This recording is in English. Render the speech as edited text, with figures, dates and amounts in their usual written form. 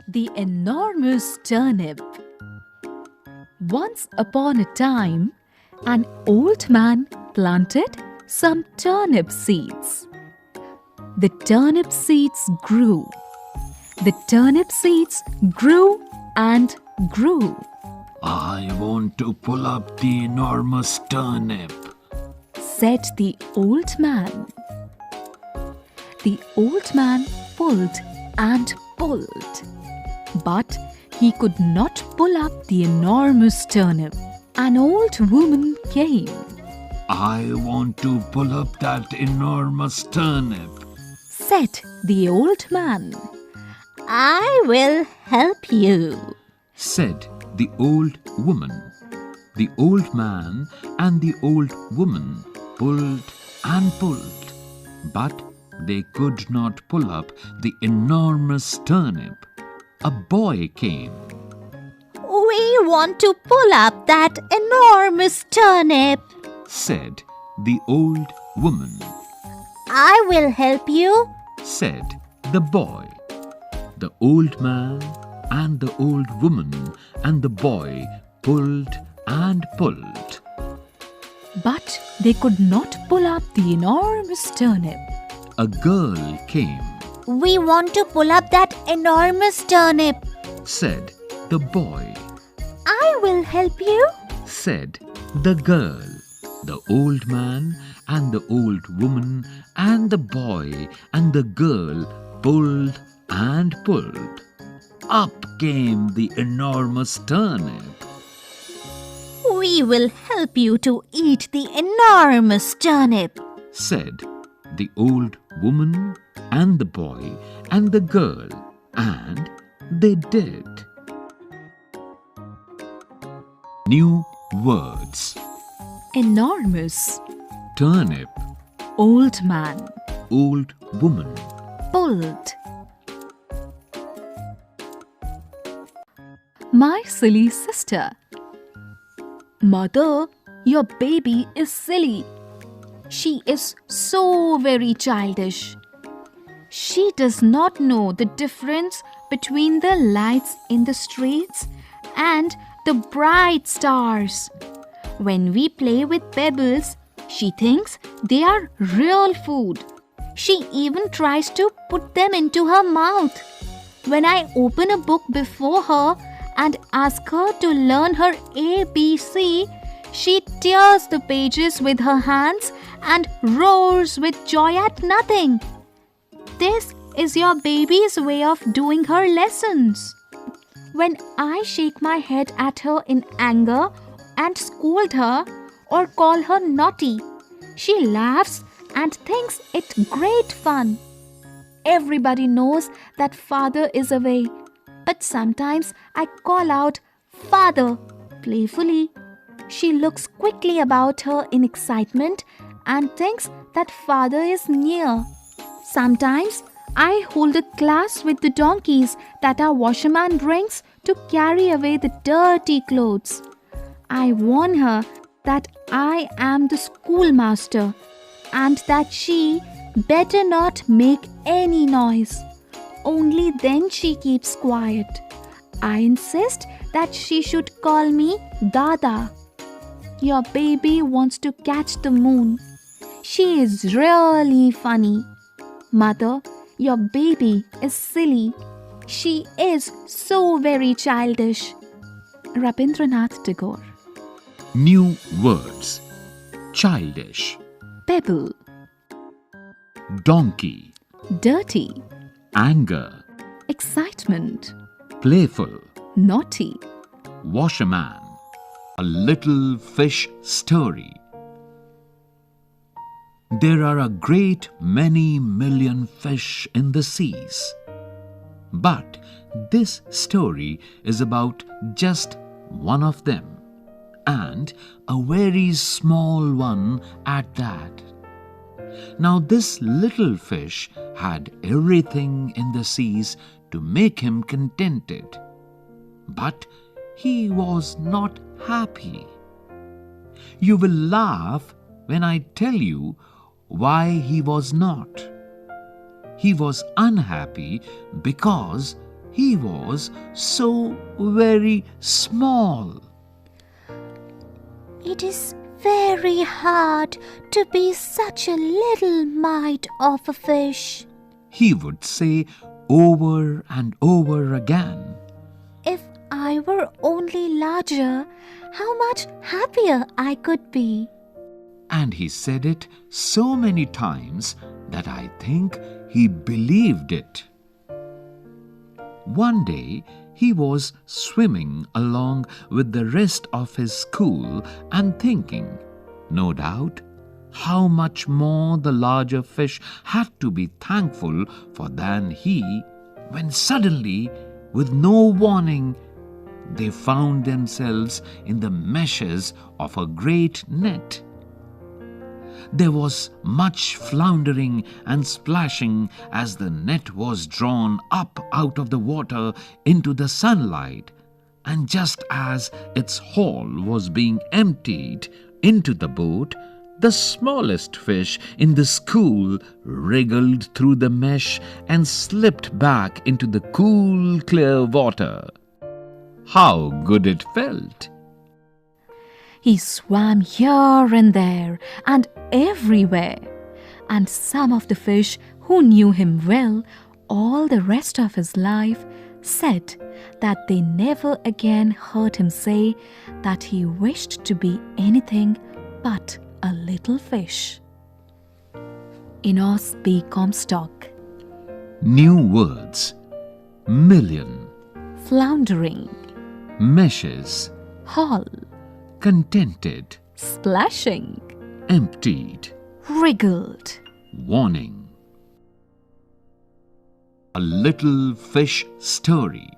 The enormous turnip. Once upon a time, an old man planted some turnip seeds. The turnip seeds grew. The turnip seeds grew and grew. I want to pull up the enormous turnip, said the old man. The old man pulled and pulled, but he could not pull up the enormous turnip. An old woman came, I want to pull up that enormous turnip, said the old man. I will help you, said the old woman. The old man and the old woman pulled and pulled, but they could not pull up the enormous turnip. A boy came. We want to pull up that enormous turnip, said the old woman. I will help you, said the boy. The old man and the old woman and the boy pulled and pulled, but they could not pull up the enormous turnip. A girl came. We want to pull up that enormous turnip, said the boy. I will help you, said the girl. The old man and the old woman and the boy and the girl pulled and pulled. Up came the enormous turnip. We will help you to eat the enormous turnip, said the old woman and the boy and the girl, and they did. New words: enormous, turnip, old man, old woman, pulled. My silly sister. Mother, your baby is silly. She is so very childish. She does not know the difference between the lights in the streets and the bright stars. When we play with pebbles, she thinks they are real food. She even tries to put them into her mouth. When I open a book before her and ask her to learn her ABC, she tears the pages with her hands and roars with joy at nothing. This is your baby's way of doing her lessons. When I shake my head at her in anger and scold her or call her naughty, she laughs and thinks it great fun. Everybody knows that father is away, but sometimes I call out, Father, playfully. She looks quickly about her in excitement and thinks that father is near. Sometimes I hold a class with the donkeys that our washerman brings to carry away the dirty clothes. I warn her that I am the schoolmaster and that she better not make any noise. Only then she keeps quiet. I insist that she should call me Dada. Your baby wants to catch the moon. She is really funny. Mother, your baby is silly. She is so very childish. Rabindranath Tagore. New words: childish, Pebble, donkey, dirty, anger, excitement, playful, naughty, washerman, a little fish story. There are a great many million fish in the seas. But this story is about just one of them, and a very small one at that. Now this little fish had everything in the seas to make him contented, but he was not happy. You will laugh when I tell you why he was not. He was unhappy because He was so very small. It is very hard to be such a little mite of a fish. He would say over and over again. If I were only larger, how much happier I could be. And he said it so many times that I think he believed it. One day, he was swimming along with the rest of his school and thinking, no doubt, how much more the larger fish had to be thankful for than he, when suddenly, with no warning, they found themselves in the meshes of a great net. There was much floundering and splashing as the net was drawn up out of the water into the sunlight, and just as its haul was being emptied into the boat, the smallest fish in the school wriggled through the mesh and slipped back into the cool, clear water. How good it felt! He swam here and there and everywhere, and some of the fish who knew him well all the rest of his life said that they never again heard him say that he wished to be anything but a little fish. Enos B. Comstock. New words: million, Floundering, meshes, haul, contented, splashing, emptied, wriggled. warning. A little fish story.